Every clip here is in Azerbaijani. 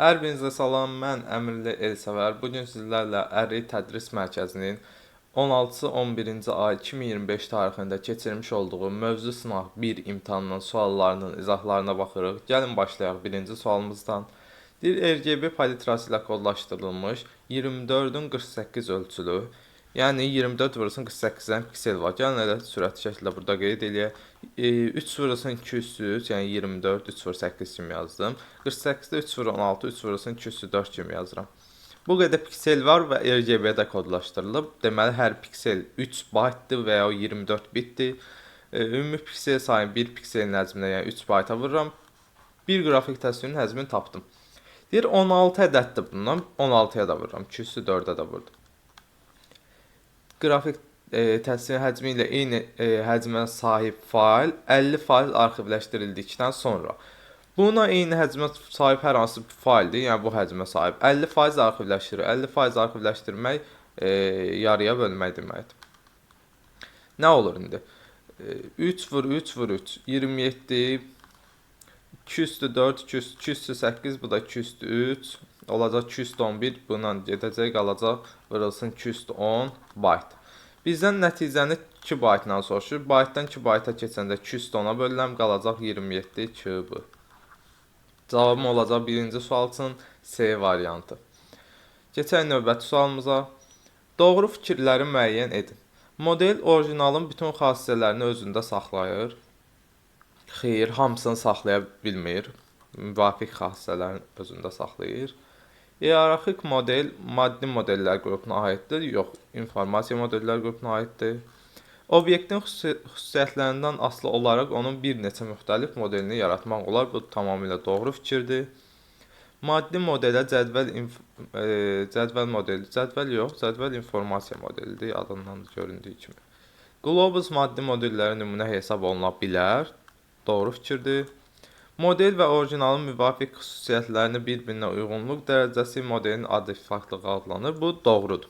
Hər birinizə salam, mən Əmirli Elsəvər. Bugün sizlərlə Əri Tədris Mərkəzinin 16-11-ci ay 2025 tarixində keçirmiş olduğu mövzu sınaq 1 imtahanının suallarının izahlarına baxırıq. Gəlin başlayaq birinci sualımızdan. Deyir, RGB palitrası ilə kodlaşdırılmış 24-ün 48 ölçülü, yəni 24 vurulsun 48-dən piksel var. Gəlin elə sürətli şəkildə burada qeyd eləyək. 3 vurulsun 203, yəni 24, 3 vur 8 kimi yazdım. 48-də 3 vur 16, 3 vurulsun 204 kimi yazıram. Bu qədər piksel var və RGB-də kodlaşdırılıb. Deməli, hər piksel 3 baytdır və ya 24 bitdir. Ümumi piksel sayını 1 pikselin həcminə, yəni 3 bayta vururam. Bir qrafik təsvirin həcmini tapdım. Deyir, 16 ədəddir bundan. 16-ya da vururam. 204-ə də vurdum. Qrafik təsvir həcmi ilə eyni həcmə sahib fayl 50 fayl arxivləşdirildikdən sonra. Buna eyni həcmə sahib hər hansı bir fayldir, yəni bu həcmə sahib. 50% arxivləşdirir. 50% arxivləşdirmək yarıya bölmək deməkdir. Nə olur indi? 3 vur 3 vur 3, 27, 204, 208, bu da 203, olacaq 211, bundan gedəcək, qalacaq, vurulsun 210 byte. Bizdən nəticəni 2 byte-dan soruşur. Byte-dan 2 byte-a keçəndə 210-a bölürəm, qalacaq 27 kübü. Cavabım olacaq birinci sual üçün C variantı. Keçək növbəti sualımıza. Doğru fikirləri müəyyən edin. Model orijinalın bütün xassələrini özündə saxlayır. Xeyr, hamısını saxlaya bilmir. Müvafiq xassələrini özündə saxlayır. Hiyerarxik model maddi modellər qrupuna aiddir. Yox, informasiya modellər qrupuna aiddir. Obyektin xüsusiyyətlərindən asılı olaraq onun bir neçə müxtəlif modelini yaratmaq olar. Bu tamamilə doğru fikirdir. Maddi modelə cədvəl informasiya modelidir, adından göründüyü kimi. Globus maddi modellərin nümunə hesab oluna bilər. Doğru fikirdir. Model və orijinalın müvafiq xüsusiyyətlərini bir-birinə uyğunluq dərəcəsi modelin artefaktlığı adlanır. Bu doğrudur.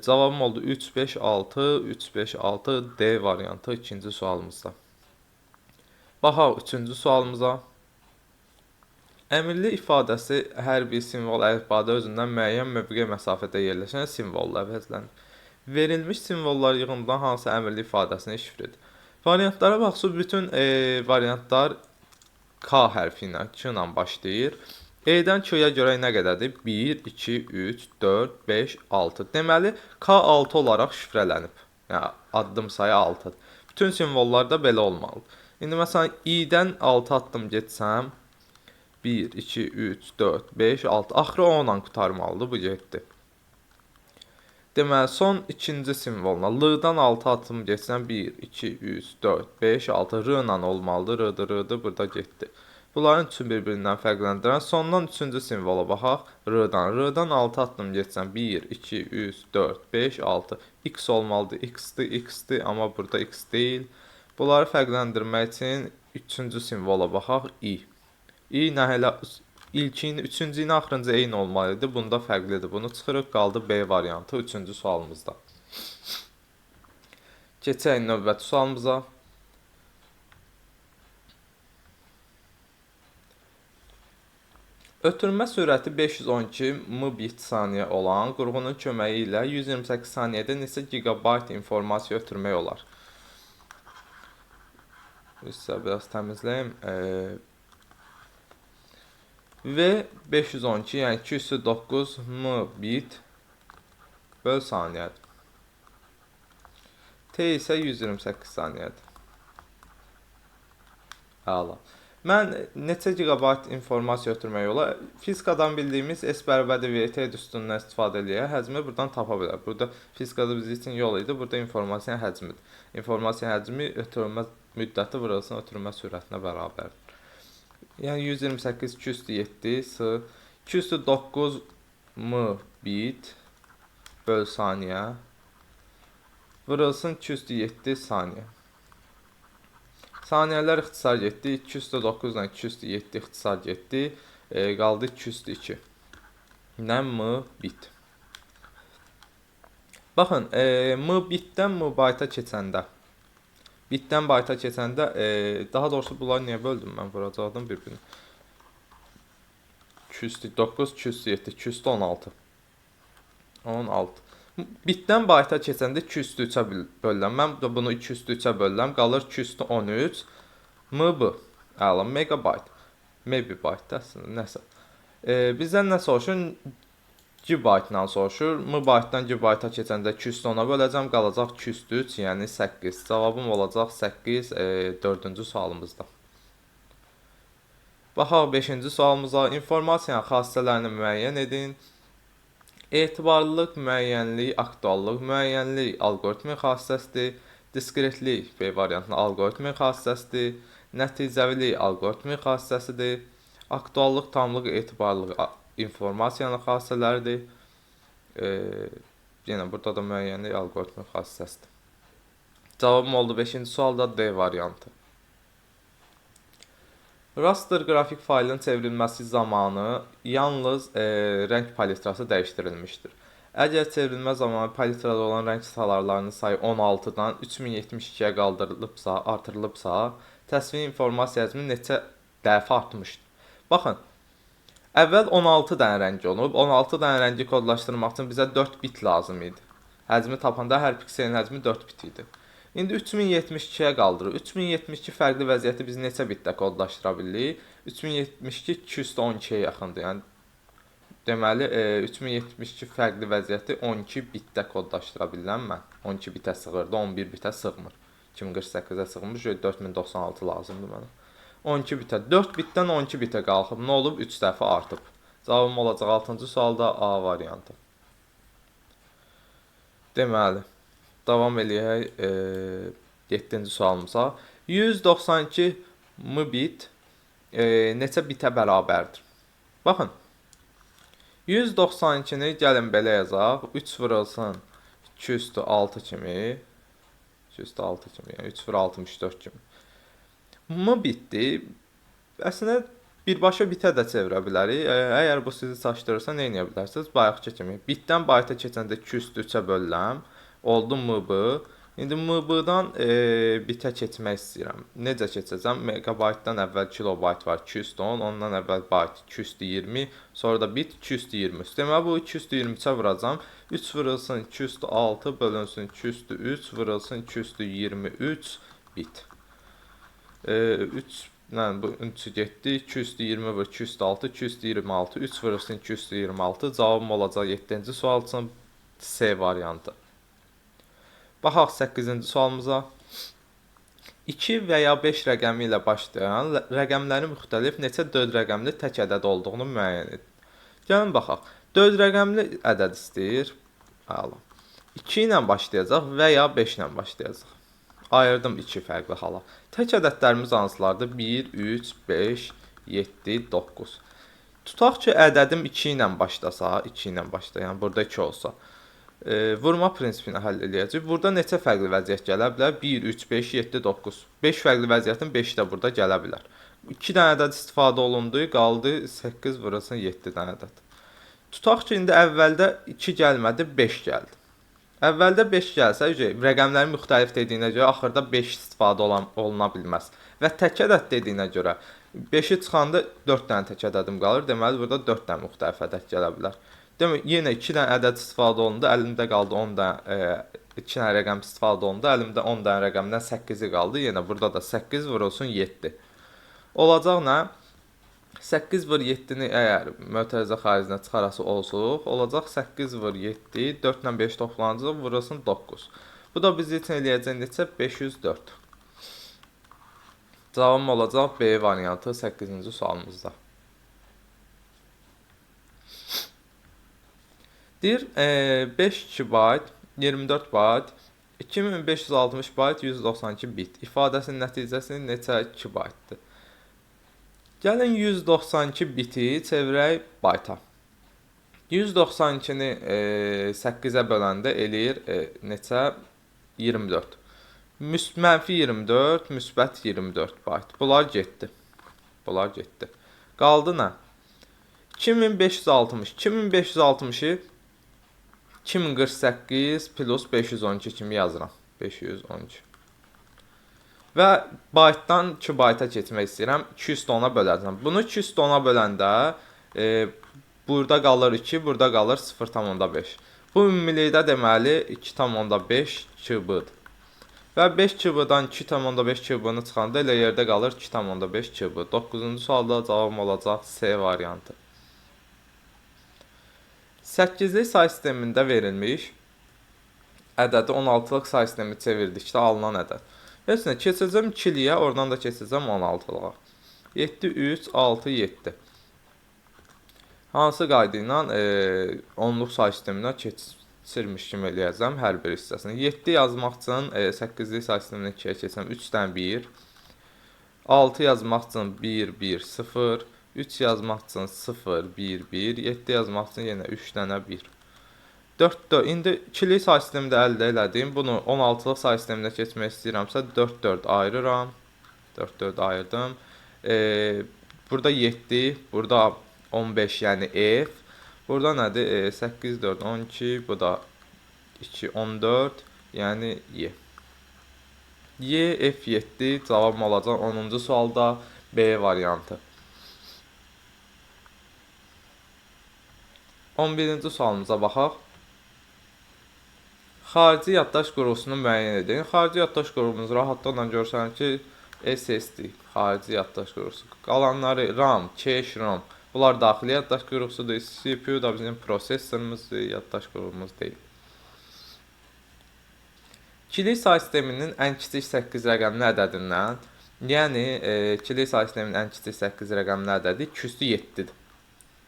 Cavabım oldu 3, 5, 6, 3, 5, 6, D variantı ikinci sualımızda. Baxaq üçüncü sualımıza. Əmrli ifadəsi hər bir simvol əlifbada özündən müəyyən mövqe məsafədə yerləşən simvolla əvəzlənir. Verilmiş simvollar yığımından hansı əmrli ifadəsini şifr edir? Variantlara baxsaq, bütün variantlar K hərfi ilə, K ilə başlayır. E-dən Q-ya görə nə qədərdir? 1, 2, 3, 4, 5, 6. Deməli, K6 olaraq şifrələnib. Yəni, addım sayı 6-dır. Bütün simvollar da belə olmalıdır. İndi, məsələn, I-dən 6 addım getsəm, 1, 2, 3, 4, 5, 6. Axırı 10 ilə qutarmalıdır, bu getdi. Deməli, son ikinci simvoluna L-dan 6 addım geçsəm 1, 2, 3, 4, 5, 6 R ilə olmalıdır. R-dır, burada getdi. Bunların üçün bir-birindən fərqləndirən sondan üçüncü simvola baxaq. R-dan 6 addım geçsəm 1, 2, 3, 4, 5, 6. X olmalıdır. X-dir, amma burada X deyil. Bunları fərqləndirmək üçün üçüncü simvola baxaq. I. I nə hələ İlkin, üçüncü ilə axırıncı eyni olmalıdır. Bunda fərqlidir. Bunu çıxırıq, qaldı B variantı üçüncü sualımızda. Keçək növbəti sualımıza. Ötürmə sürəti 512 mbit saniyə olan qurğunun köməyi ilə 128 saniyədə neçə gigabayt informasiya ötürmək olar? İşte biraz təmizləyim. Və 512, yəni 209 mbit böl saniyədir. T isə 128 saniyədir. Əla. Mən neçə gigabayt informasiya ötürmək olar? Fizikadan bildiyimiz S bərabərdir V T üstündən istifadə edək. Həzmi buradan tapa bilər. Burada fizikada bizim üçün yol idi. Burada informasiyanın həcmidir. İnformasiyanın həcmi ötürülmə müddəti vurulsun ötürülmə sürətinə bərabərdir. Yəni 128 207 sı 209 mbit böl saniyə vurulsun 207 saniyə. Saniyələr ixtisar getdi. 209 ilə 207 ixtisar getdi. Qaldı 202. Nə mbit. Baxın, mbitdən mbayta keçəndə bitdən bayta keçəndə, daha doğrusu bunları niyə böldüm mən vuracaqdım bir-birini. 209, 207, 216. 16. Bitdən bayta keçəndə 203-ə bölürəm. Mən də bunu 203-ə bölürəm. Qalır 213 MB. Əla, megabayt. Megabayt əslində nəsə. Bizdən nə soruşur? Gibaytdan soruşur. MB-dan gibayta keçəndə 210-a böləcəm. Qalacaq 203, yəni 8. Cavabım olacaq 8 4-cü sualımızda. Baxaq 5-ci sualımıza. İnformasiyanın xassələrini müəyyən edin. Etibarlılıq, müəyyənlik, aktuallıq, müəyyənlik alqoritmin xassəsidir. Diskretlik B variantında alqoritmin xassəsidir. Nəticəvilik alqoritmin xassəsidir. Aktuallıq, tamlıq, etibarlıq informasiyanın xassələridir. Yenə burada da müəyyənlik alqoritmin xassəsidir. Cavabım oldu 5-ci sualda D variantı. Raster qrafik faylın çevrilməsi zamanı yalnız rəng palitrası dəyişdirilmişdir. Əgər çevrilmə zamanı palitrada olan rəng salarlarının sayı 16-dan 3072-yə qaldırılıbsa, artırılıbsa, təsvir informasiya həcmi neçə dəfə artmışdır? Baxın, əvvəl 16 dənə rəng olub, 16 dənə rəngi kodlaşdırmaq üçün bizə 4 bit lazım idi. Həcmi tapanda hər pikselin həcmi 4 bit idi. İndi 3072-yə qaldırır. 3072 fərqli vəziyyəti biz neçə bitdə kodlaşdıra bilirik? 3072 212-yə yaxındır. Yəni deməli 3072 fərqli vəziyyəti 12 bitdə kodlaşdıra bilirəm mən. 12 bitə sığırdı, 11 bitə sığmır. 2048-ə sığmır, 4096 lazımdır mənə. 12 bitə, 4 bitdən 12 bitə qalxıb, nə olub? 3 dəfə artıb. Cavabım olacaq 6-cı sualda A variantı. Deməli, davam eləyək 7-ci sualımıza. 192 mbit neçə bitə bərabərdir? Baxın, 192-ni gəlin belə yazaq. 3 vurulsun 2/6 kimi. 2/6 kimi, yəni 3/64 kimi. Mbitdir. Əslində birbaşa bitə də çevirə bilərik. Əgər bu sizi çaşdırırsa, nə edə bilərsiniz? Bayaqki kimi. Bitdən bayta keçəndə 2/3-ə bölürəm. Oldu MB. İndi MB-dan bitə keçmək istəyirəm. Necə keçəcəm? Megabaytdan əvvəl kilobayt var 210, ondan əvvəl bayt 220, sonra da bit 223. Deməli bu 223-ə vuracam. 3 vurulsun 206 bölünsün 203 vurulsun 223 bit. 3 yəni bu 3 getdi. 220 vur 206 226 3 vurulsun 226. Cavabım olacaq 7-ci sual üçün C variantı. Baxaq 8-ci sualımıza. 2 və ya 5 rəqəmi ilə başlayan rəqəmlərin müxtəlif neçə 4 rəqəmli tək ədəd olduğunu müəyyən edin. Gəlin baxaq. 4 rəqəmli ədəd istəyir. Əla. 2 ilə başlayacaq və ya 5 ilə başlayacaq. Ayırdım 2 fərqli hala. Tək ədədlərimiz hansılardır? 1, 3, 5, 7, 9. Tutaq ki, ədədim 2 ilə başlasa, 2 ilə başlayan, yəni burada 2 olsa. Vurma prinsipini həll edəcəyik. Burada neçə fərqli vəziyyət gələ bilər? 1, 3, 5, 7, 9. 5 fərqli vəziyyətin 5 də burada gələ bilər. 2 dənə ədəd istifadə olundu, qaldı 8 vurulsun 7 dənə ədəd. Tutaq ki, indi əvvəldə 2 gəlmədi, 5 gəldi. Əvvəldə 5 gəlsə, rəqəmlərin müxtəlif dediyinə görə axırda 5 istifadə oluna bilməz. Və tək ədəd dediyinə görə 5-i çıxanda 4 dənə tək ədədim qalır. Deməli, burada 4 dənə müxtəlif ədəd gələ bilər. Demək, yenə 2 dənə ədəd istifadə olundu, əlimdə qaldı 10 dənə, 2 dənə rəqəm istifadə olundu, əlimdə 10 dənə rəqəmdən 8-i qaldı. Yenə burada da 8 vurulsun 7. Olacaq nə? 8 vur 7-ni əgər mötərizə xaricinə çıxarası olsuq, olacaq 8 vur 7, 4 ilə 5 toplanacaq, vurulsun 9. Bu da bizi üçün eləyəcək neçə? 504. Cavabım olacaq B variantı 8-ci sualımızda. Deyir, 5 GB, 24 byte, 2560 byte, 192 bit ifadəsinin nəticəsi neçə kibaytdır? Gəlin 192 biti çevirək bayta. 192-ni 8-ə böləndə eləyir neçə? 24. Mənfi 24, müsbət 24 bayt. Bunlar getdi. Bunlar getdi. Qaldı nə? 2560. 2560-ı 2048 plus 512 kimi yazıram. 512. Və baytdan 2 bayta keçmək istəyirəm. 210-a böləcəm. Bunu 210-a böləndə Burada qalır 2, burada qalır 0,5. Bu ümumilikdə deməli 2,5 kübüdür. Və 5 kübüdən 2,5 kübünü çıxanda elə yerdə qalır 2,5 kübü. 9-cu sualda cavabım olacaq C variantı. 8-li say sistemində verilmiş ədədi 16-lıq say sistemi çevirdikdə alınan ədəd. Heç nə, keçəcəm 2-liyə, oradan da keçəcəm 16-lığa. 7, 3, 6, 7. Hansı qayda ilə onluq say sisteminə keçirmiş kimi eləyəcəm hər bir hissəsini. 7 yazmaq üçün 8-li say sisteminə 2-yə keçsəm 3-dən 1. 6 yazmaq üçün 1, 1, 0. 3 yazmaq üçün 0, 1, 1. 7 yazmaq üçün yenə 3 dənə 1. 4, 4. İndi ikili say sistemində əldə elədim. Bunu 16-lıq say sisteminə keçmək istəyirəmsə 4, 4 ayırıram. 4, 4 ayırdım. Burada 7, burada 15, yəni F. Burada nədir? 8, 4, 12, bu da 2, 14, yəni Y. Y, F7 cavabım olacaq 10-cu sualda B variantı. 11-ci sualımıza baxaq. Xarici yaddaş qurğusunu müəyyən edin. Xarici yaddaş qurğumuz rahatlıqla görürsən ki, SSD, xarici yaddaş qurğusu. Qalanları RAM, cache, ROM. Bunlar daxili yaddaş qurğusudur. CPU da bizim prosesorumuzdur, yaddaş qurğumuz deyil. İkili say sisteminin ən kiçik 8 rəqəmli ədədindən, yəni ikili say sisteminin ən kiçik 8 rəqəmli ədədi 207-dir.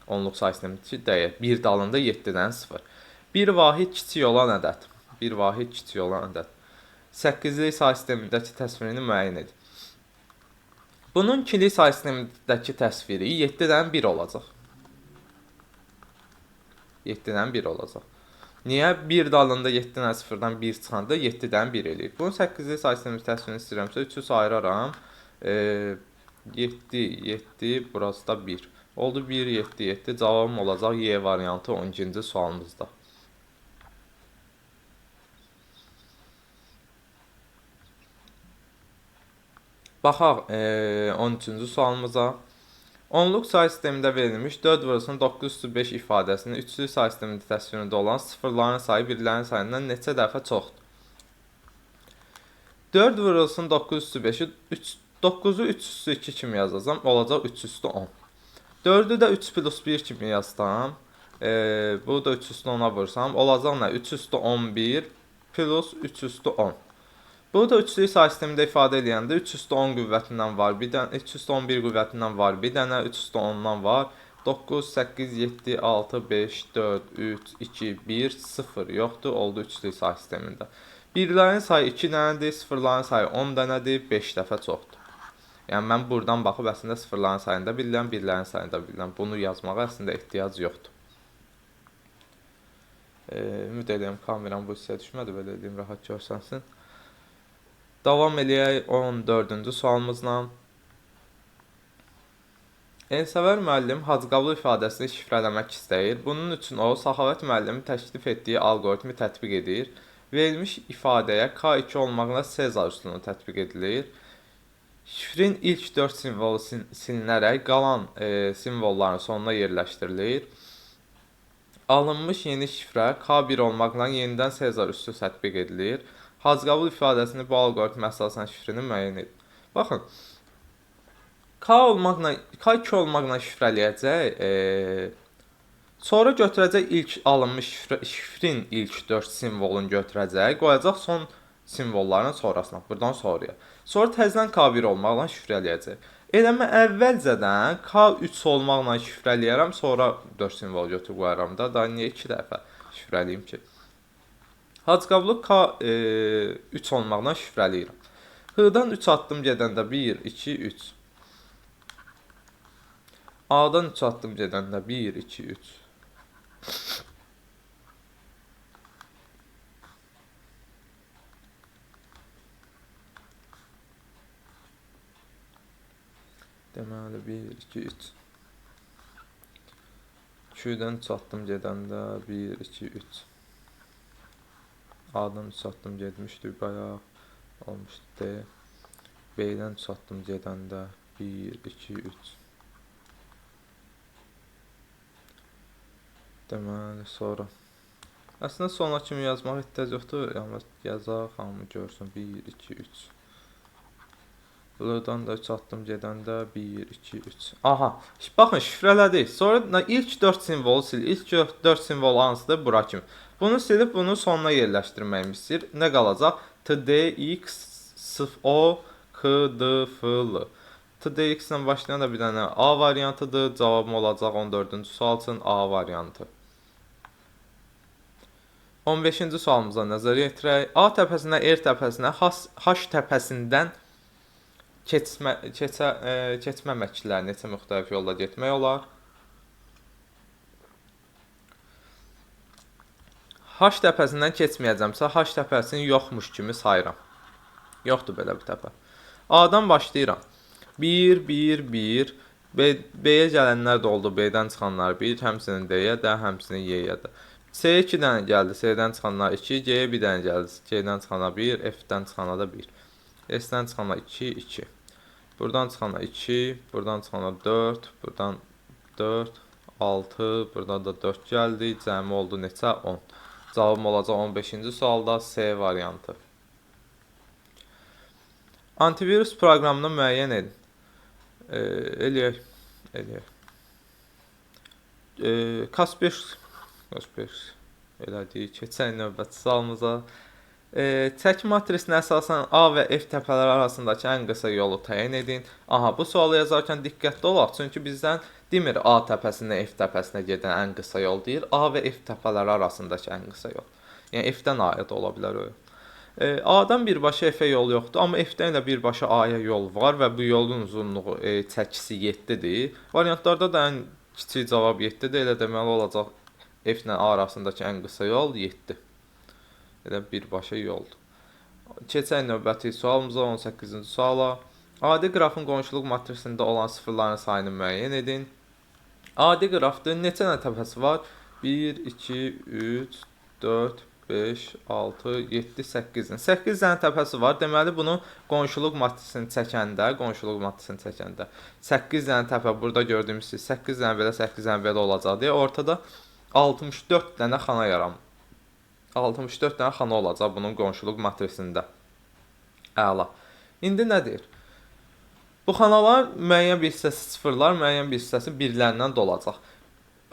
Onluq say sistemindəki dəyər. 1 dalında 7-dən 0. Bir vahid kiçik olan ədəd. Bir vahid kiçik olan ədəd. 8-li say sistemindəki təsvirini müəyyən edin. Bunun ikili say sistemindəki təsviri 7-dən 1 olacaq. 7-dən 1 olacaq. Niyə? 1 dalında 7-dən 0-dan 1 çıxanda 7-dən 1 eləyir. Bunun 8-li say sistemi təsvirini istəyirəmsə 3-ü ayıraram. 7, 7, burası da 1. Oldu 1, 7, 7. Cavabım olacaq Y variantı 12-ci sualımızda. Baxaq 13-cü sualımıza. Onluq say sistemində verilmiş 4 vurulsun 9/5 ifadəsinin üçlü say sistemində təsvirində olan sıfırların sayı birlərin sayından neçə dəfə çoxdur? 4 vurulsun 9/5-i 9-u 3/2 kimi yazacağam, olacaq 3/10. 4-ü də 3 plus 1 kimi yazsam, bu da 3/10-a vursam, olacaq nə? 3/11 plus 3/10. Bu da üçlü say sistemində ifadə edəndə 3/10 qüvvətindən var, bir dənə 3/11 qüvvətindən var, bir dənə 3/10-dan var. 9, 8, 7, 6, 5, 4, 3, 2, 1, 0 yoxdur, oldu üçlü say sistemində. Birlərin sayı 2 dənədir, sıfırların sayı 10 dənədir, 5 dəfə çoxdur. Yəni mən buradan baxıb əslində sıfırların sayını da bilirəm, birlərin sayını da bilirəm. Bunu yazmağa əslində ehtiyac yoxdur. Ümid edirəm kameram bu hissəyə düşmədi, belə edeyim, rahat görsənsin. Davam eləyək 14-cü sualımızla. Elsəvər müəllim Hacıqablı ifadəsini şifrələmək istəyir. Bunun üçün o, Səxavət müəllimin təklif etdiyi alqoritmi tətbiq edir. Verilmiş ifadəyə K2 olmaqla Sezar üsulu tətbiq edilir. Şifrin ilk 4 simvolu silinərək qalan simvolların sonuna yerləşdirilir. Alınmış yeni şifrə K1 olmaqla yenidən Sezar üsulu tətbiq edilir. Hacıqabul ifadəsini bu alqoritmə əsasən şifrini müəyyən edin. Baxın, K2 olmaqla şifrələyəcək, sonra götürəcək ilk alınmış şifrin ilk 4 simvolunu götürəcək, qoyacaq son simvolların sonrasına, buradan sonraya. Sonra təzədən K1 olmaqla şifrələyəcək. Elə mən əvvəlcədən K3 olmaqla şifrələyərəm, sonra 4 simvol götürüb qoyaram da, niyə 2 dəfə şifrələyim ki? Hacıqablı K3 olmaqla şifrələyirəm. H-dan 3 addım gedəndə 1, 2, 3. A-dan 3 addım gedəndə 1, 2, 3. Deməli 1, 2, 3. 2-dən 3 addım gedəndə 1, 2, 3. A-dan 3 addım getmişdik, bayaq olmuşdu D. B-dən 3 addım gedəndə 1, 2, 3. Deməli, sonra. Əslində sona kimi yazmaq ehtiyac yoxdur. Yəni yazaq, hamı görsün. 1, 2, 3. Buradan da 3 atdım gedəndə 1, 2, 3. Aha. Baxın, şifrələdik. Sonra ilk 4 simvolu sil. İlk 4 simvol hansıdır? Bura kimi. Bunu silib bunu sonuna yerləşdirməyimi istəyir. Nə qalacaq? T, D, X, S, O, K, D, F, L. T, D, X ilə başlayan da bir dənə A variantıdır. Cavabım olacaq 14-cü sual üçün A variantı. 15-ci sualımıza nəzər yetirək. A təpəsindən R təpəsinə, H təpəsindən keçməməklər neçə müxtəlif yolla getmək olar? H təpəsindən keçməyəcəmsə, H təpəsini yoxmuş kimi sayıram. Yoxdur belə bir təpə. A-dan başlayıram. 1, 1, 1. B-yə gələnlər də oldu. B-dən çıxanlar 1. Həmsinin D-yə də, həmsinin Y-yə də. C-yə 2 dənə gəldi. C-dən çıxanlar 2. G-yə 1 dənə gəldi. G-dən çıxanlar 1. F-dən çıxanlar da 1. S-dən çıxanlar 2, 2. Buradan çıxanlar 2. Buradan çıxanlar 4. Buradan 4, 6. Buradan da 4 gəldi. Cəmi oldu neçə? 10. Cavabım olacaq 15-ci sualda C variantı. Antivirus proqramını müəyyən edin. Eləyək. Kaspersky elədik. Keçək növbəti sualımıza. Çək matrisinə əsasən A və F təpələri arasındakı ən qısa yolu təyin edin. Aha, bu sualı yazarkən diqqətli olaq. Çünki bizdən demir A təpəsindən F təpəsinə gedən ən qısa yol deyir. A və F təpələri arasındakı ən qısa yol. Yəni F-dən A-ya da ola bilər o yol. A-dan birbaşa F-ə yol yoxdur, amma F-dən də birbaşa A-ya yol var və bu yolun uzunluğu çəkisi 7-dir. Variantlarda da ən kiçik cavab 7-dir. Elə deməli olacaq F-lə A arasındakı ən qısa yol 7. Elə birbaşa yoldur. Keçək növbəti sualımıza, 18-ci suala. Adi qrafın qonşuluq matrisində olan sıfırların sayını müəyyən edin. Adi qrafda neçə dənə təpəsi var? 1, 2, 3, 4, 5, 6, 7, 8. 8 dənə təpəsi var. Deməli, bunu qonşuluq matrisini çəkəndə, 8 dənə təpə burada gördüyümüz 8 dənə belə, 8 dənə belə olacaq deyə ortada 64 dənə xana yaranır. 64 dənə xana olacaq bunun qonşuluq matrisində. Əla. İndi nə deyir? Bu xanalar müəyyən bir hissəsi sıfırlar, müəyyən bir hissəsi birlərindən dolacaq.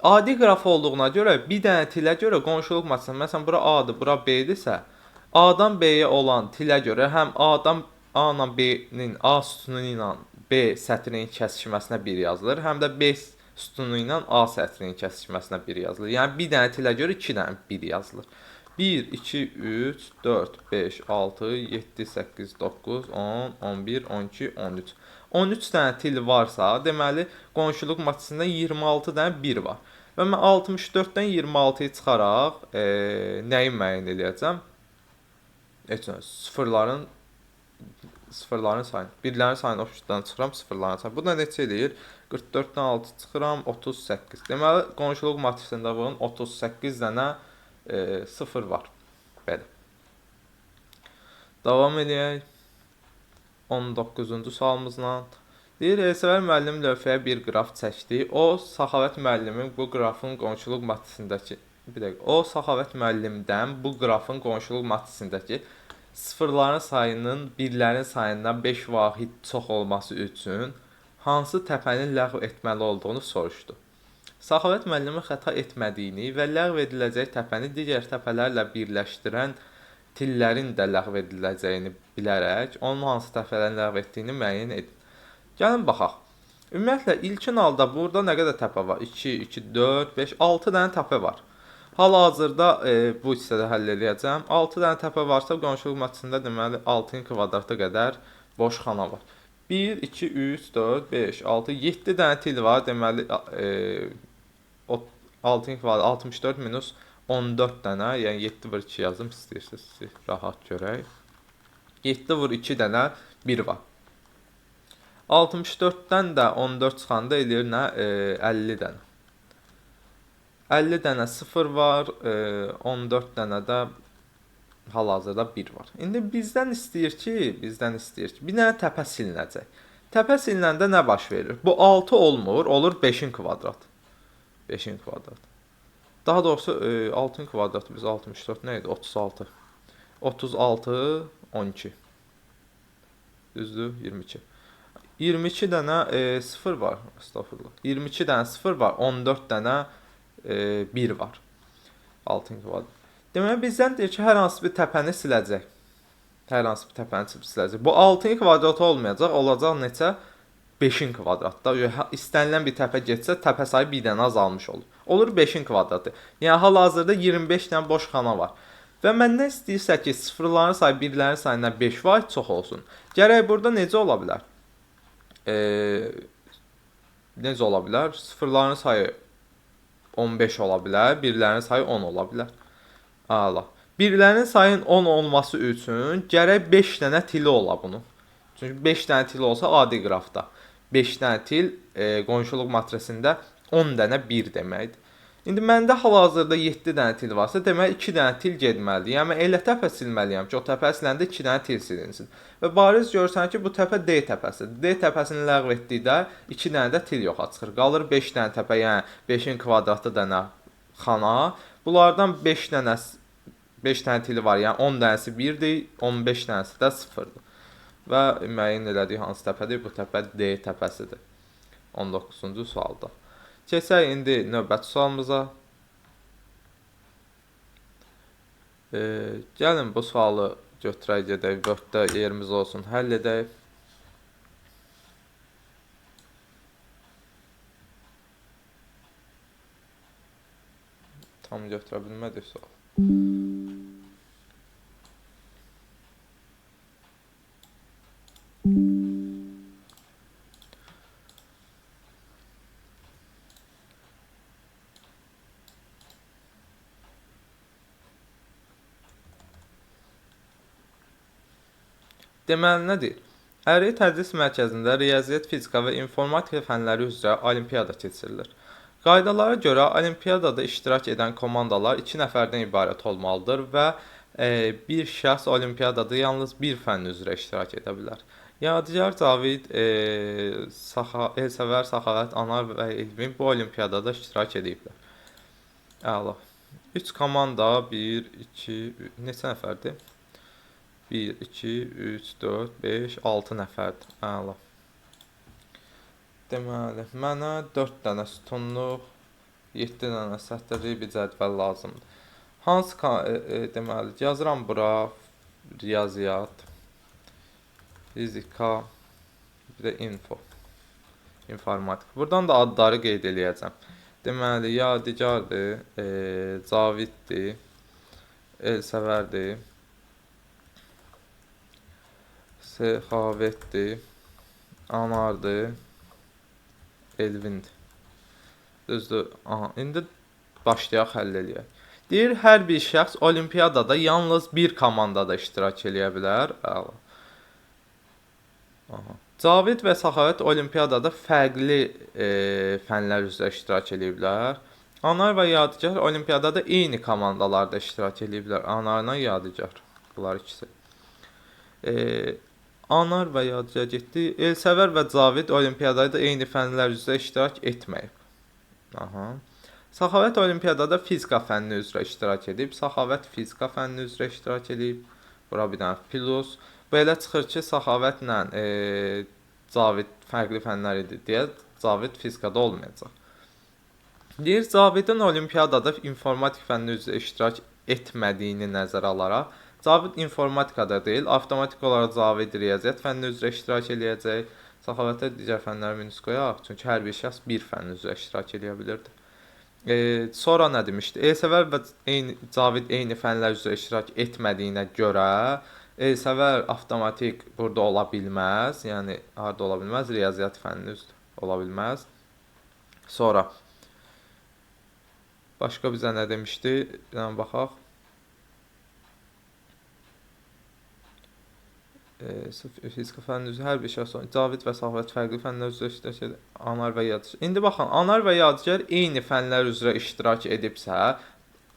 Adi qraf olduğuna görə, bir dənə tilə görə qonşuluq matrisində, məsələn, bura A-dır, bura B-dirsə, A-dan B-yə olan tilə görə həm A-dan A ilə B-nin, A sütunu ilə B sətrinin kəsişməsinə 1 yazılır, həm də B sütunu ilə A sətrinin kəsişməsinə 1 yazılır. Yəni, bir dənə tilə görə 2 dənə 1 yazılır. 1, 2, 3, 4, 5, 6, 7, 8, 9, 10, 11, 12, 13. 13 dənə til varsa, deməli, qonşuluq matrisində 26 dənə 1 var. Və mən 64-dən 26-yı çıxaraq nəyi müəyyən edəcəm? Sıfırların sayını. Birlərin sayını obşutdan çıxıram, sıfırların sayını. Bu da neçə edir? 44-dən 6 çıxıram, 38. Deməli, qonşuluq matrisində bunun 38 dənə sıfır var. Belə. Davam edək. 19-cu sualımızla. Deyir, Elsəvər müəllim lövhəyə bir qraf çəkdi. O, Səxavət müəllimin bu qrafın qonşuluq matrisindəki Səxavət müəllimdən bu qrafın qonşuluq matrisindəki sıfırların sayının birlərin sayından 5 vahid çox olması üçün hansı təpəni ləğv etməli olduğunu soruşdu. Səxavət müəllimin xəta etmədiyini və ləğv ediləcək təpəni digər təpələrlə birləşdirən tillərin də ləğv ediləcəyini bilərək, onun hansı təpələrini ləğv etdiyini müəyyən edin. Gəlin baxaq. Ümumiyyətlə, ilkin halda burada nə qədər təpə var? 2, 2, 4, 5, 6 dənə təpə var. Hal-hazırda bu hissədə həll edəcəm. 6 dənə təpə varsa, qonşuluq matrisində deməli 6-ın kvadratı qədər boş xana var. 1, 2, 3, 4, 5, 6, 7 dənə til var. Deməli, 6-ın kvadratı 64 minus 14 dənə, yəni 7 vur 2 yazım istəyirsiniz, rahat görək. 7 vur 2 dənə 1 var. 64-dən də 14 çıxanda eləyir nə? 50 dənə. 50 dənə 0 var, 14 dənə də hal-hazırda 1 var. İndi bizdən istəyir ki, bir dənə təpə silinəcək. Təpə silinəndə nə baş verir? Bu 6 olmur, olur 5-in kvadratı. 5-in kvadratı. Daha doğrusu 6-ın kvadratı biz 64 nə idi? 36. 36 12. Düzdür? 22. 22 dənə 0 var. Estağfurullah. 22 dənə 0 var. 14 dənə 1 var. 6-ın kvadratı. Deməli bizdən deyir ki, hər hansı bir təpəni siləcək. Hər hansı bir təpəni siləcək. Bu 6-ın kvadratı olmayacaq. Olacaq neçə? 5-in kvadratda. İstənilən bir təpə getsə, təpə sayı bir dənə azalmış olur. Olur 5-in kvadratı. Yəni hal-hazırda 25 dənə boş xana var. Və məndən istəyirsə ki, sıfırların sayı birlərin sayından 5 var, çox olsun. Gərək burada necə ola bilər? Necə ola bilər? Sıfırların sayı 15 ola bilər, birlərin sayı 10 ola bilər. Əla. Birlərin sayının 10 olması üçün gərək 5 dənə tili ola bunun. Çünki 5 dənə til olsa adi qrafda. 5 dənə til qonşuluq matrisində 10 dənə 1 deməkdir. İndi məndə hal-hazırda 7 dənə til varsa, demək 2 dənə til getməlidir. Yəni elə təpə silməliyəm ki, o təpə siləndə 2 dənə til silinsin. Və bariz görürsən ki, bu təpə D təpəsidir. D təpəsini ləğv etdikdə 2 dənə də til yoxa çıxır. Qalır 5 dənə təpə, yəni 5-in kvadratı dənə xana. Bunlardan 5 dənə tili var. Yəni 10 dənəsi 1-dir, 15 dənəsi də 0-dır. Və müəyyən elədiyi hansı təpədir? Bu təpə D təpəsidir. 19-cu sualda. Keçək indi növbəti sualımıza. Gəlin bu sualı götürək gedək. Word-də yerimiz olsun, həll edək. Tam götürə bilmədik sual. Deməli nədir? Ərəy Tədris Mərkəzində riyaziyyat, fizika və informatika fənləri üzrə olimpiyada keçirilir. Qaydalara görə olimpiyadada iştirak edən komandalar 2 nəfərdən ibarət olmalıdır və bir şəxs olimpiyadada yalnız bir fənn üzrə iştirak edə bilər. Yadigar Cavid, Elsəvər, Səxavət, Anar və Elvin bu olimpiyadada iştirak ediblər. Əla. 3 komanda 1, 2, neçə nəfərdir? 1, 2, 3, 4, 5, 6 nəfərdir. Əla. Deməli, mənə 4 dənə sütunluq, 7 dənə sətirli bir cədvəl lazımdır. Hansı, deməli, yazıram bura riyaziyyat, fizika, bir də informatika. Buradan da adları qeyd eləyəcəm. Deməli, Yadigardır, Caviddir, Elsəvərdir, Səxavətdir, Anardır, Elvindir. Düzdür. Aha, indi başlayaq həll eləyək. Deyir, hər bir şəxs olimpiyadada yalnız bir komandada iştirak eləyə bilər. Aha. Cavid və Səxavət olimpiyadada fərqli fənlər üzrə iştirak eləyiblər. Anar və Yadigar olimpiyadada eyni komandalarda iştirak eləyiblər. Anarla Yadigar. Bunlar ikisi. Anar və Yadigar getdi. Elsəvər və Cavid olimpiyadada eyni fənlər üzrə iştirak etməyib. Aha. Səxavət olimpiyadada fizika fənni üzrə iştirak edib. Səxavət fizika fənni üzrə iştirak edib. Bura bir dənə plus. Belə çıxır ki, Səxavətlə Cavid fərqli fənlər idi deyə Cavid fizikada olmayacaq. Deyir, Cavidin olimpiyadada informatik fənni üzrə iştirak etmədiyini nəzərə alaraq, Cavid informatikada deyil, avtomatik olaraq Cavid riyaziyyat fənni üzrə iştirak eləyəcək. Səxavətə digər fənləri minus qoyaq, çünki hər bir şəxs bir fənn üzrə iştirak eləyə bilirdi. Sonra nə demişdi? Elsəvər və Cavid eyni fənlər üzrə iştirak etmədiyinə görə Elsəvər avtomatik burada ola bilməz. Yəni, harada ola bilməz? Riyaziyyat fənni üzrə ola bilməz. Sonra başqa bizə nə demişdi? Bir baxaq. Fizika fənni üzrə hər bir şəxs Cavid və Səxavət fərqli fənlər üzrə iştirak edir. Anar və Yadigar. İndi baxın, Anar və Yadigar eyni fənlər üzrə iştirak edibsə,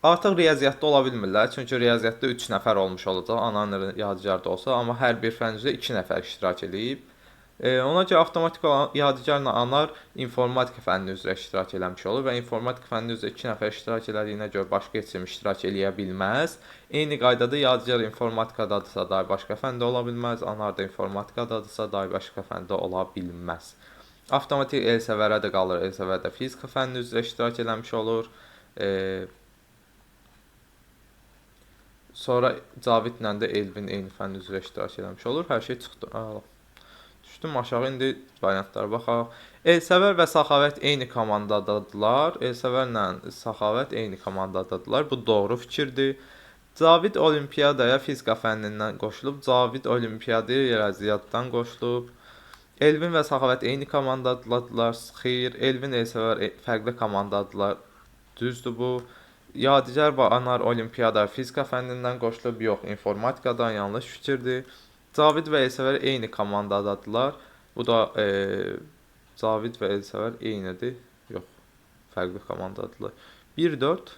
artıq riyaziyyatda ola bilmirlər. Çünki riyaziyyatda 3 nəfər olmuş olacaq. Anar Yadigar da olsa, amma hər bir fənn üzrə 2 nəfər iştirak edib. Ona görə avtomatik olan yadigarla anar informatika fənni üzrə iştirak eləmiş olur və informatika fənni üzrə 2 nəfər iştirak elədiyinə görə başqa heç kim iştirak eləyə bilməz. Eyni qaydada yadigar informatikadadırsa dahi başqa fəndə ola bilməz, anar da informatikadadırsa dahi başqa fəndə ola bilməz. Avtomatik elsəvərə də qalır, elsəvər də fizika fənni üzrə iştirak eləmiş olur. Sonra Cavidlə də Elvin eyni fənn üzrə iştirak eləmiş olur. Hər şey çıxdı. Düşdüm aşağı, indi variantlara baxaq. Elsəvər və Səxavət eyni komandadadırlar. Elsəvərlə Səxavət eyni komandadadırlar. Bu doğru fikirdir. Cavid olimpiyadaya fizika fənnindən qoşulub. Cavid olimpiyadaya riyaziyyatdan qoşulub. Elvin və Səxavət eyni komandadadırlar. Xeyr, Elvin, Elsəvər fərqli komandadadırlar. Düzdür bu. Yadigar və anar olimpiyadaya fizika fənnindən qoşulub. Yox, informatikadan yanlış fikirdir. Cavid və Elsəvər eyni komandadadırlar. Bu da Cavid və Elsəvər eynidir. Yox, fərqli komandadadırlar. 1-4.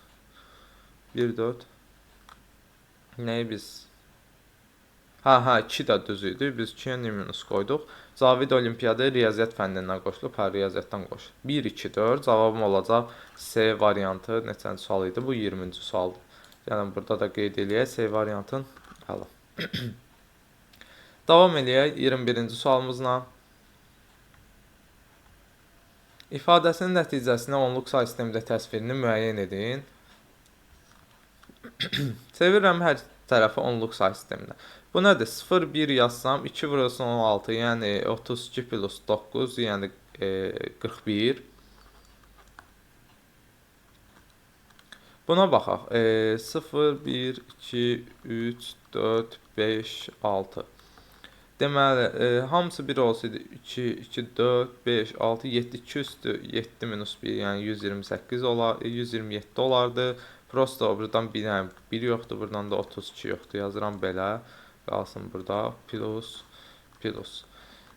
1-4. Nəyi biz? 2 də düz idi. Biz 2-yə minus qoyduq. Cavid olimpiyadaya riyaziyyat fənnindən qoşulub. Riyaziyyatdan qoşulub. 1-2-4. Cavabım olacaq C variantı. Neçənci sual idi? Bu 20-ci sualdır. Yəni burada da qeyd eləyək C variantın. Davam eləyək 21-ci sualımızla. İfadəsinin nəticəsində onluq say sistemində təsvirini müəyyən edin. Çevirirəm hər tərəfi onluq say sisteminə. Bu nədir? 0, 1 yazsam 2 vurulsun 16, yəni 32 plus 9, yəni 41. Buna baxaq. 0, 1, 2, 3, 4, 5, 6. Deməli, hamısı 1 olsaydı 2, 2, 4, 5, 6, 7, 2 üstü 7 minus 1, yəni 128 olar, 127 olardı. Prosta buradan 1 yoxdur, buradan da 32 yoxdur. Yazıram belə, qalsın burada, plus.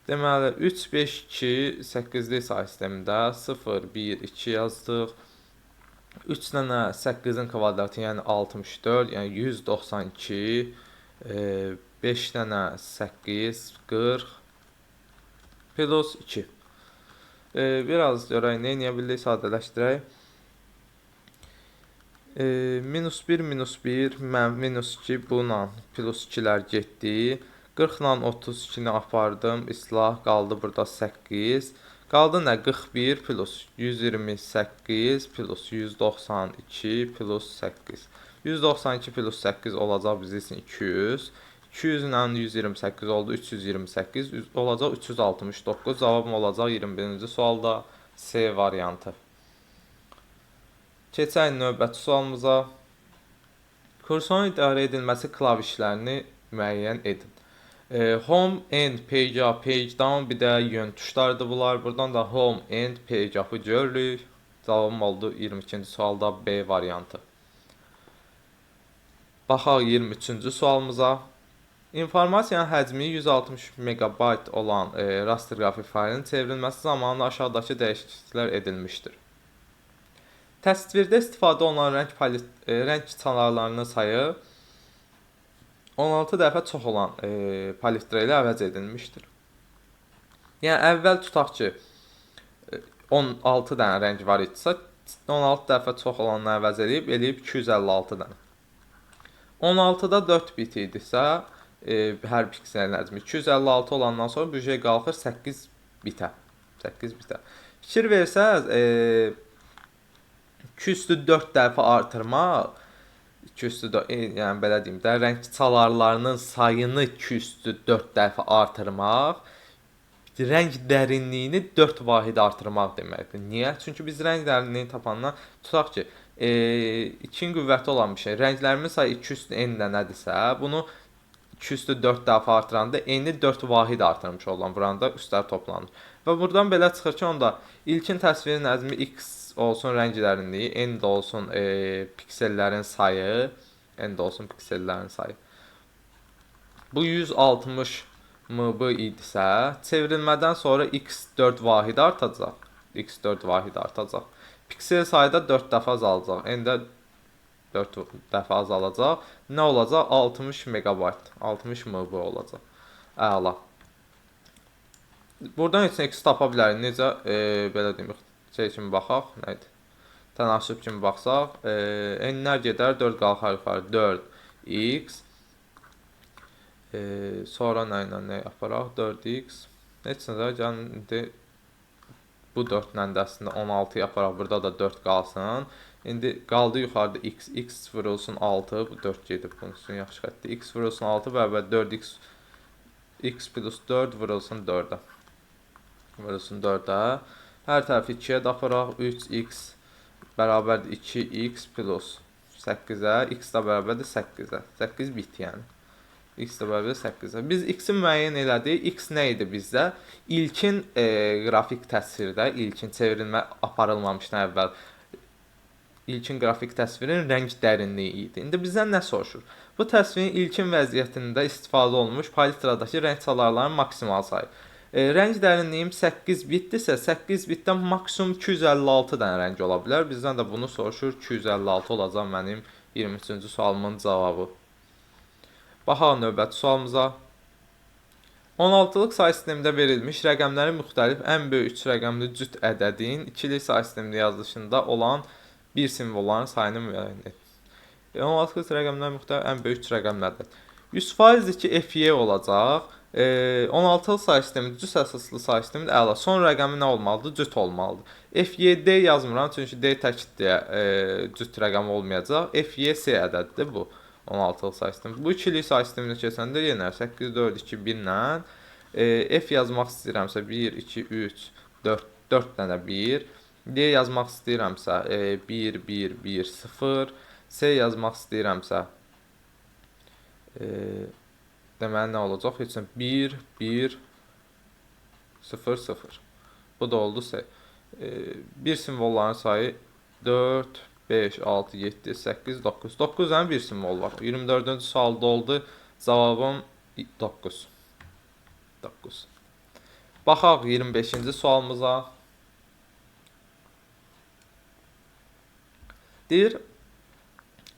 Deməli, 3, 5, 2, 8'li say sistemində 0, 1, 2 yazdıq. 3 dənə 8'in kvadratı, yəni 64, yəni 192, 5 dənə 8, 40, plus 2. Biraz görək, nə edə bildik, sadələşdirək. Minus 1, minus 1, minus 2, buna plus 2'lər getdi. 40 ilə 32'ni apardım, islah, qaldı burada 8. Qaldı nə? 41 plus 128 plus 192 plus 8. 192 plus 8 olacaq bizim üçün 200. 200 ilə 128 oldu, 328 olacaq 369. Cavabım olacaq 21-ci sualda C variantı. Keçək növbəti sualımıza. Kursorun idarə edilməsi klavişlərini müəyyən edin. Home, end, page up, page down, bir də yön tuşlardır bunlar. Buradan da home, end, page up'ı görürük. Cavabım oldu 22-ci sualda B variantı. Baxaq 23-cü sualımıza. İnformasiyanın həcmi 160 MB olan raster qrafik faylının çevrilməsi zamanında aşağıdakı dəyişikliklər edilmişdir. Təsvirdə istifadə olunan rəng çalarlarının sayı 16 dəfə çox olan palitrə ilə əvəz edilmişdir. Yəni əvvəl tutaq ki 16 dənə rəng var idisə, 16 dəfə çox olanını əvəz eləyib 256 dənə. 16-da 4 bit idisə, hər pikselin həcmi 256 olandan sonra bu şey qalxır 8 bitə. Fikir versəz, 2/4 dəfə artırmaq, 2/4, yəni belə deyim də, rəng çalarlarının sayını 2/4 dəfə artırmaq, rəng dərinliyini 4 vahid artırmaq deməkdir. Niyə? Çünki biz rəng dərinliyini tapandan tutaq ki, 2-nin qüvvəti olan bir şey, rənglərimin sayı 2/n nədirsə, bunu 2/4 dəfə artıranda n-i 4 vahid artırmış olan, buranda üstlər toplanır. Və buradan belə çıxır ki, onda ilkin təsvirin həcmi x olsun rəng dərinliyi, n də olsun piksellərin sayı, Bu 160 MB idisə, çevrilmədən sonra x 4 vahid artacaq. Piksel sayı da 4 dəfə azalacaq. N də 4 dəfə azalacaq. Nə olacaq? 60 MB olacaq. Əla. buradan heç x tapa bilərik. Necə belə deyim, şey kimi baxaq, nə idi? Tənasüb kimi baxsaq, n-lər gedər, 4 qalxar yuxarı, 4x. Sonra nə ilə nə yaparaq? 4x. Heç nə də gəlin indi bu 4 ilə də əslində 16 yaparaq, burada da 4 qalsın. İndi qaldı yuxarıda x. X vurulsun 6. Bu 4 gedib. Bunun üçün yaxşı xətdir. X vurulsun 6 bərabər 4x. X plus 4 vurulsun 4-ə. Vurulsun 4-ə. Hər tərəfi 2-yə də aparaq. 3x bərabərdir 2x plus 8-ə. X də bərabərdir 8-ə. 8 bit yəni. X də bərabərdir 8-ə. Biz x-i müəyyən elədik. X nə idi bizdə? İlkin qrafik təsvirdə, ilkin çevrilmə aparılmamışdan əvvəl ilkin qrafik təsvirin rəng dərinliyi idi. İndi bizdən nə soruşur? Bu təsvirin ilkin vəziyyətində istifadə olunmuş palitradakı rəng çalarların maksimal sayı. Rəng dərinliyim 8 bitdirsə, 8 bitdən maksimum 256 dənə rəng ola bilər. Bizdən də bunu soruşur. 256 olacaq mənim 23-cü sualımın cavabı. Baxaq növbəti sualımıza. 16-lıq say sistemində verilmiş rəqəmlərin müxtəlif ən böyük 3 rəqəmli cüt ədədin ikili say sistemində yazılışında olan bir simvolların sayını müəyyən et. 16-lıq rəqəmlər müxtəlif ən böyük 3 rəqəmli ədəd. 100%dir ki, FY olacaq. 16-lıq say sistemi cüt əsaslı say sistemi əla. Son rəqəmi nə olmalıdır? Cüt olmalıdır. FY-D yazmıram, çünki D təkiddə cüt rəqəm olmayacaq. FY-S ədəddir bu. 16-lıq say sistemi. Bu ikilik say sisteminə keçəndə yenə 8, 4, 2, 1 ilə F yazmaq istəyirəmsə 1, 2, 3, 4 dənə 1. D yazmaq istəyirəmsə 1, 1, 1, 0. C yazmaq istəyirəmsə deməli nə olacaq? Heç nə 1, 1, 0, 0. Bu da oldu C. Bir simvolların sayı 4, 5, 6, 7, 8, 9. 9 dənə bir simvol var. 24-cü sualda oldu. Cavabım 9. 9. Baxaq 25-ci sualımıza. Deyir,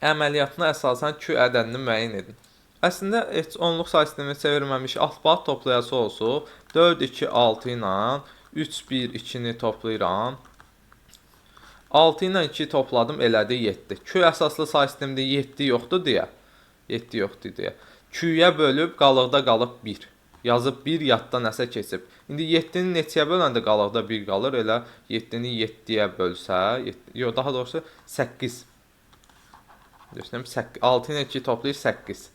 əməliyyatına əsasən Q ədədini müəyyən edin. Əslində, heç onluq say sistemi çevirməmiş alt bax toplayası olsun. 4, 2, 6 ilə 3, 1, 2-ni toplayıram. 6 ilə 2 topladım, elədi 7. Q əsaslı say sistemdə 7 yoxdur deyə. 7 yoxdur deyə. Q-yə bölüb, qalıqda qalıb 1. Yazıb 1, yadda nəsə keçib. İndi 7-ni neçəyə böləndə qalıqda 1 qalır. Elə 7-ni 7-yə bölsə, yox, daha doğrusu 8. 6 ilə 2 toplayır 8.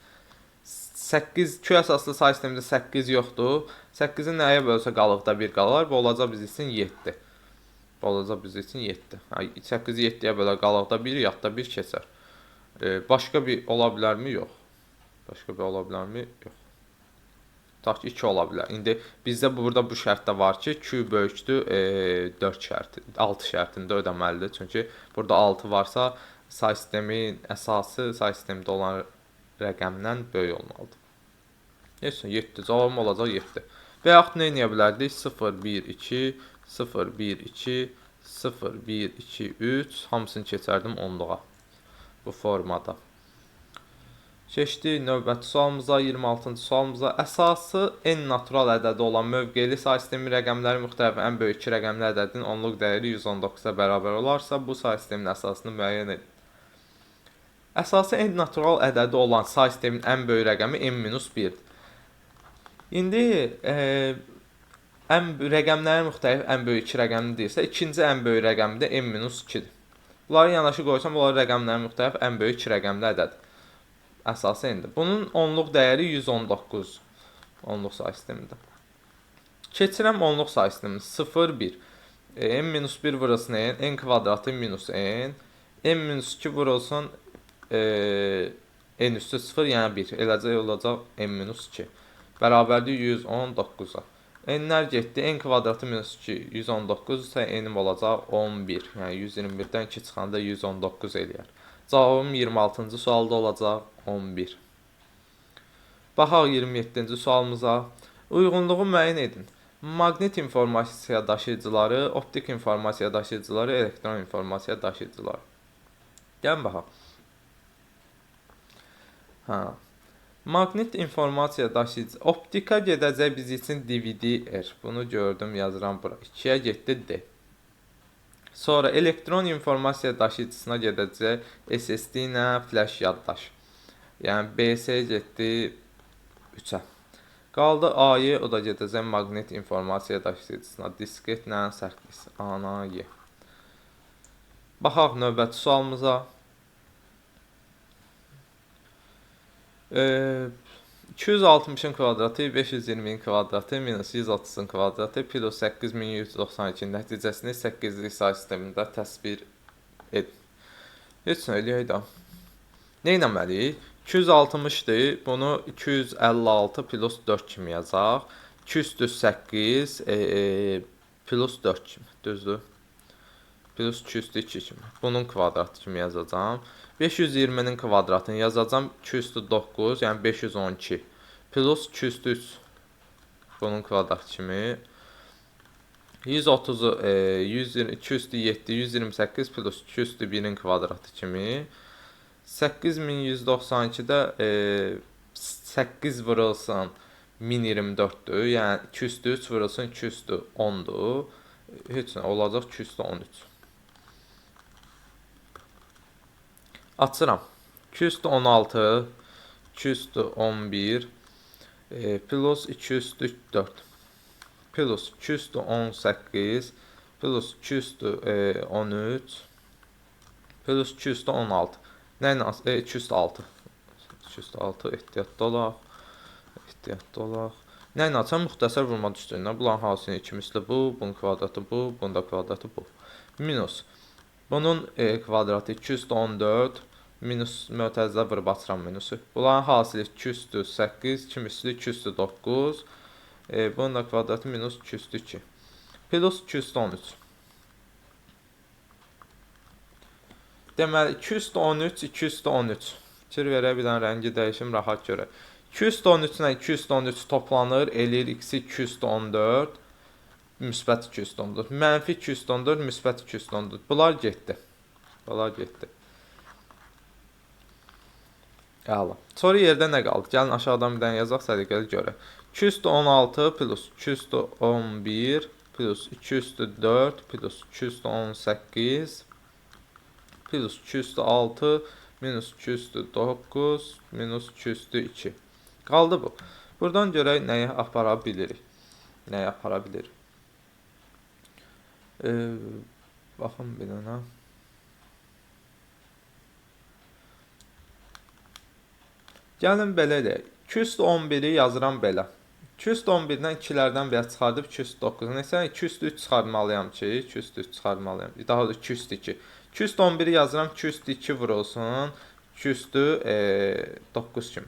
8 Q əsaslı say sistemində 8 yoxdur. 8-i nəyə bölsə qalıqda 1 qalar. Bu olacaq biz üçün 7. Bu olacaq biz üçün 7. 8-i 7-yə bölə qalıqda 1, yadda 1 keçər. Başqa bir ola bilərmi? Yox. Başqa bir ola bilərmi? Yox. Tutaq ki, 2 ola bilər. İndi bizdə burada bu şərtdə var ki, Q böyükdür 4 şərti, 6 şərtində ödəməlidir. Çünki burada 6 varsa, say sistemin əsası say sistemdə olan rəqəmdən böyük olmalıdır. Neysə, 7. Cavabım olacaq 7. Və yaxud nə edə bilərdik? 0, 1, 2, 0, 1, 2, 0, 1, 2, 3. Hamısını keçərdim 10-luğa. Bu formada. Keçdik növbəti sualımıza, 26-cı sualımıza. Əsası n natural ədədi olan mövqeli say sistemi rəqəmləri müxtəlif ən böyük 2 rəqəmli ədədin onluq dəyəri 119-a bərabər olarsa, bu say sistemin əsasını müəyyən edin. Əsası n natural ədədi olan say sistemin ən böyük rəqəmi n-1-dir. İndi rəqəmlərin müxtəlif ən böyük 2 rəqəmli deyirsə, ikinci ən böyük rəqəmi də n-2-dir. Bunları yanaşı qoysam, bunlar rəqəmlərin müxtəlif ən böyük 2 rəqəmli ədəd. Əsası n-dir. Bunun onluq dəyəri 119. Onluq say sistemində. Keçirəm onluq say sistemini. 0, 1. n-1 vurulsun n kvadratı minus n. n-2 vurulsun n üstü 0, yəni 1. Eləcə olacaq n-2. Bərabərdir 119-a. N-lər getdi. N kvadratı minus 2, 119 isə n-im olacaq 11. Yəni 121-dən 2 çıxanda 119 eləyər. Cavabım 26-cı sualda olacaq 11. Baxaq 27-ci sualımıza. Uyğunluğu müəyyən edin. Maqnit informasiya daşıyıcıları, optik informasiya daşıyıcıları, elektron informasiya daşıyıcıları. Gəlin baxaq. Maqnit informasiya daşıyıcı. Optika gedəcək biz üçün DVD-R. Bunu gördüm, yazıram bura. 2-yə getdi D. Sonra elektron informasiya daşıyıcısına gedəcək SSD ilə flash yaddaş. Yəni BS getdi 3-ə. Qaldı A-yı, o da gedəcək maqnit informasiya daşıyıcısına disketlə sərtlik. A-na Y. Baxaq növbəti sualımıza. 260-ın kvadratı, 520-nin kvadratı, minus 130-un kvadratı, plus 8192 nəticəsini 8-lik say sistemində təsvir edin. Heç nə eləyək də. Nə etməliyik? 260-dır, bunu 256 plus 4 kimi yazaq. 208 plus 4 kimi, düzdür? Plus 202 kimi. Bunun kvadratı kimi yazacağım. 520-nin kvadratını yazacağım. 209, yəni 512. Plus 203. Bunun kvadratı kimi. 130-u 207, 128 plus 201-in kvadratı kimi. 8192-də 8 vurulsun 1024-dür. Yəni 203 vurulsun 210-dur. Heç nə olacaq 213. Açıram. 216, 211, plus 204, plus 218, plus 213, plus 216. Nə ilə? 206. 206, ehtiyatda olaq. Ehtiyatda olaq. Nə ilə açam? Müxtəsər vurma düsturundan. Bunların hansının ikimizli bu, bunun kvadratı bu, bunun da kvadratı bu. Minus. Bunun kvadratı 214, minus mötərizə vurub açıram minusu. Bunların hasili 208, kimisli 209, bunun da kvadratı minus 202. Plus 213. Deməli, 213, 213. Fikir verə bir dənə rəngi dəyişim, rahat görək. 213 ilə 213 toplanır, eləyir x-i 214, müsbət 214. Mənfi 214, müsbət 214. Bunlar getdi. Bunlar getdi. Əla. Sonra yerdə nə qaldı? Gəlin aşağıdan bir dənə yazaq, səliqəli görək. 216 plus 211 plus 204 plus 218 plus 206 minus 209 minus 202. Qaldı bu. Buradan görək nəyi apara bilirik. Nəyi apara bilirik. Baxın bir dənə. Gəlin belə eləyək. 211-i yazıram belə. 211-dən 2-lərdən bir çıxardıb 209. Nəsə 203 çıxarmalıyam ki, 203 çıxarmalıyam. Daha da 202. 211-i yazıram, 202 vurulsun, 209 kimi.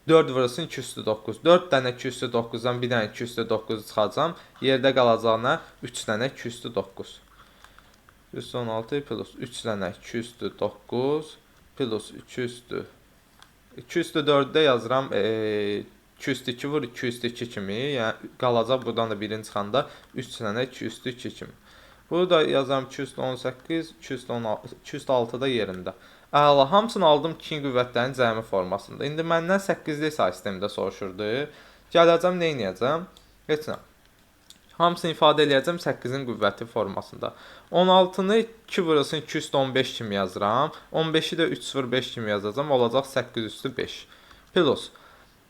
4 vurulsun, 209. 4 dənə 209-dan bir dənə 209 çıxacam. Yerdə qalacağına 3 dənə 209. 216 plus 3 dənə 209 plus 204-də yazıram 202 vur 202 kimi. Yəni qalacaq buradan da birini çıxanda 3 dənə 202 kimi. Bunu da yazıram 218, 206-da yerində. Əla, hamısını aldım 2 qüvvətlərin cəmi formasında. İndi məndən 8-lik say sistemində soruşurdu. Gələcəm, nə edəcəm? Heç nə. Hamısını ifadə edəcəm 8-in qüvvəti formasında. 16-nı 2 vurulsun 215 kimi yazıram. 15-i də 3 vur 5 kimi yazacam. Olacaq 8 üstü 5. Plus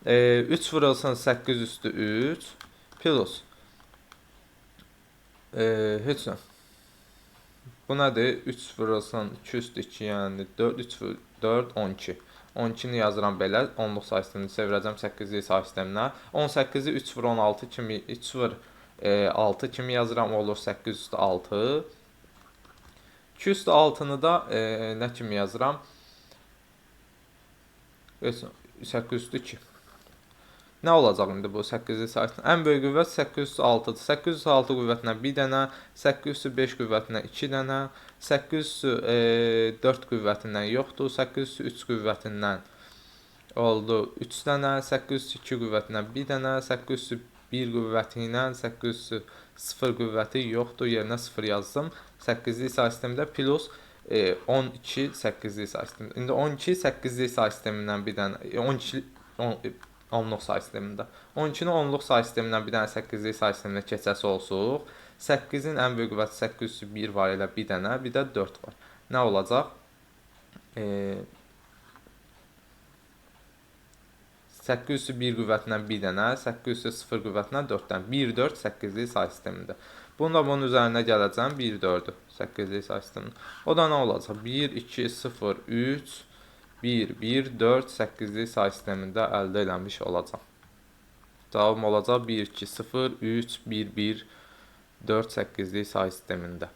3 vurulsun 8 üstü 3. Plus heç nə. Bu nədir? 3 vurulsun 2 üstü 2, yəni 4, 3 vur 4, 12. 12-ni yazıram belə. 10-luq say sistemini çevirəcəm 8-lik say sisteminə. 18-i 3 vur 16 kimi, 3 vur 6 kimi yazıram, olur 8 üstü 6. 2 üstü 6-nı da nə kimi yazıram? 8 üstü 2. Nə olacaq indi bu 8-lik sayısının? Ən böyük qüvvət 8 üstü 6-dır. 8 üstü 6 qüvvətinə 1 dənə, 8 üstü 5 qüvvətinə 2 dənə, 8 üstü 4 qüvvətindən yoxdur, 8 üstü 3 qüvvətindən oldu 3 dənə, 8 üstü 2 qüvvətindən 1 dənə, 8 üstü 1 qüvvəti ilə 8 üstü 0 qüvvəti yoxdur, yerinə 0 yazdım. 8-lik say sistemində plus 12 8'lik say sistemi. İndi 12 8'lik say sistemindən bir dənə 12 onluq say sistemində. 12-ni onluq say sistemindən bir dənə 8'lik say sisteminə keçəsi olsuq. 8-in ən böyük qüvvəti 8/1 var, elə bir dənə, bir də 4 var. Nə olacaq? 8/1 qüvvətindən bir dənə, 8/0 qüvvətindən 4-dən. 1, 4, 8'lik say sistemində. Bunun üzərinə gələcəm, 1, 4-ü 8'lik say sistemində. O da nə olacaq? 1, 2, 0, 3, 1, 1, 4, 8'lik say sistemində əldə eləmiş olacaq. Cavabım olacaq 1, 2, 0, 3, 1, 1, 4, 8'lik say sistemində.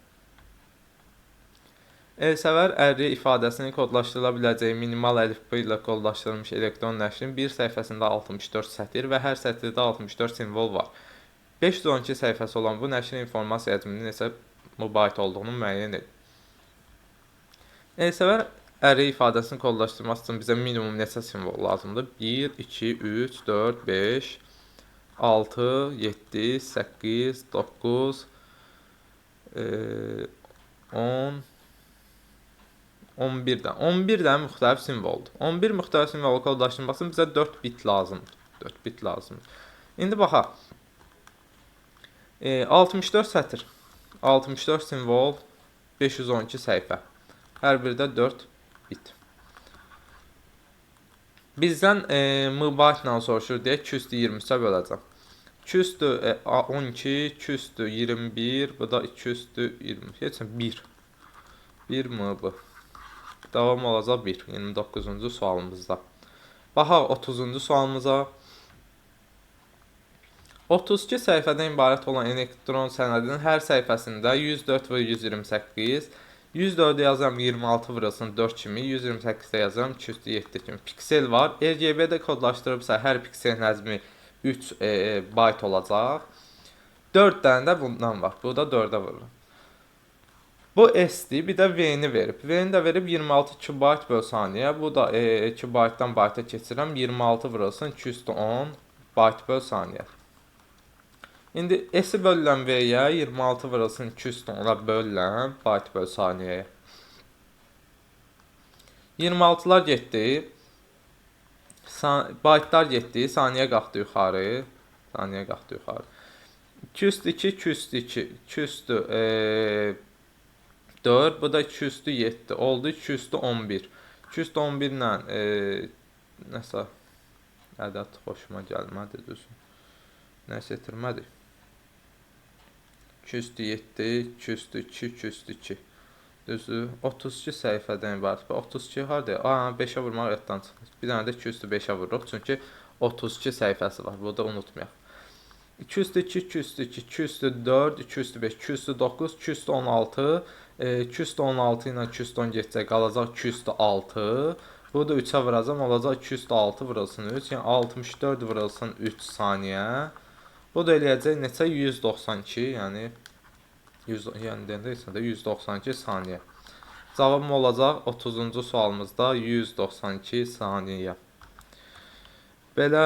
Elsəvər ərri ifadəsinin kodlaşdırıla biləcəyi minimal əlifba ilə kodlaşdırılmış elektron nəşrin bir səhifəsində 64 sətir və hər sətirdə 64 simvol var. 512 səhifəsi olan bu nəşrin informasiya həcminin neçə bayt olduğunu müəyyən edin. Elsəvər ərri ifadəsini kodlaşdırmaq üçün bizə minimum neçə simvol lazımdır? 1, 2, 3, 4, 5, 6, 7, 8, 9, 10, 11'dən. 11'dən müxtəlif simvoldur. 11 müxtəlif simvolu kodlaşdırmaq üçün bizə 4 bit lazımdır. 4 bit lazımdır. İndi baxaq. 64 sətir, 64 simvol, 512 səhifə. Hər biri də 4 bit. Bizdən MB-ilə soruşur deyə 223-ə böləcəm. 212, 221, bu da 220, heç 1. 1 MB. Davam olacaq 1. 29-cu sualımızda. Baxaq 30-cu sualımıza. 32 səhifədən ibarət olan elektron sənədinin hər səhifəsində 104 və 128, 104-də yazıram 26 vurulsun 4 kimi, 128-də yazıram 207 kimi piksel var. RGB-də kodlaşdırıbsa hər piksel həcmi 3 bayt olacaq. 4 dənə də bundan var. Bu da 4-ə vurulur. Bu S-dir, bir də V-ni verib. V-ni də verib 26 kibayt böl saniyə. Bu da kibaytdan bayta keçirəm. 26 vurulsun 210 bayt böl saniyə. İndi S-i bölülən V-yə 26 vurulsun 210-a bölülən bayt böl saniyəyə. 26'lar getdi. Baytlar getdi. Saniyə qalxdı yuxarı. Saniyə qalxdı yuxarı. 202, 202, 200 4, bu da 207 oldu, 211. 211 ilə nəsə ədəd xoşuma gəlmədi düzün. Nəsə itirmədi. 207, 202, 202. Düzü 32 səhifədən ibarət. 32 harda? 5-ə vurmaq yaddan çıxır. Bir dənə də 205-ə vururuq, çünki 32 səhifəsi var. Bunu da unutmayaq. 202, 202, 204, 205, 209, 216, 216 ilə 210 getsə qalacaq 206. Bu da 3-ə vuracam, olacaq 206 vurulsun 3, yəni 64 vurulsun 3 saniyə. Bu da eləyəcək neçə? 192, yəni deyəndə 192 saniyə. Cavabım olacaq 30-cu sualımızda 192 saniyə. Belə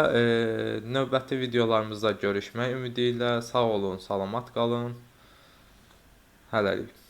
növbəti videolarımızda görüşmək ümidi ilə sağ olun, salamat qalın. Hələlik.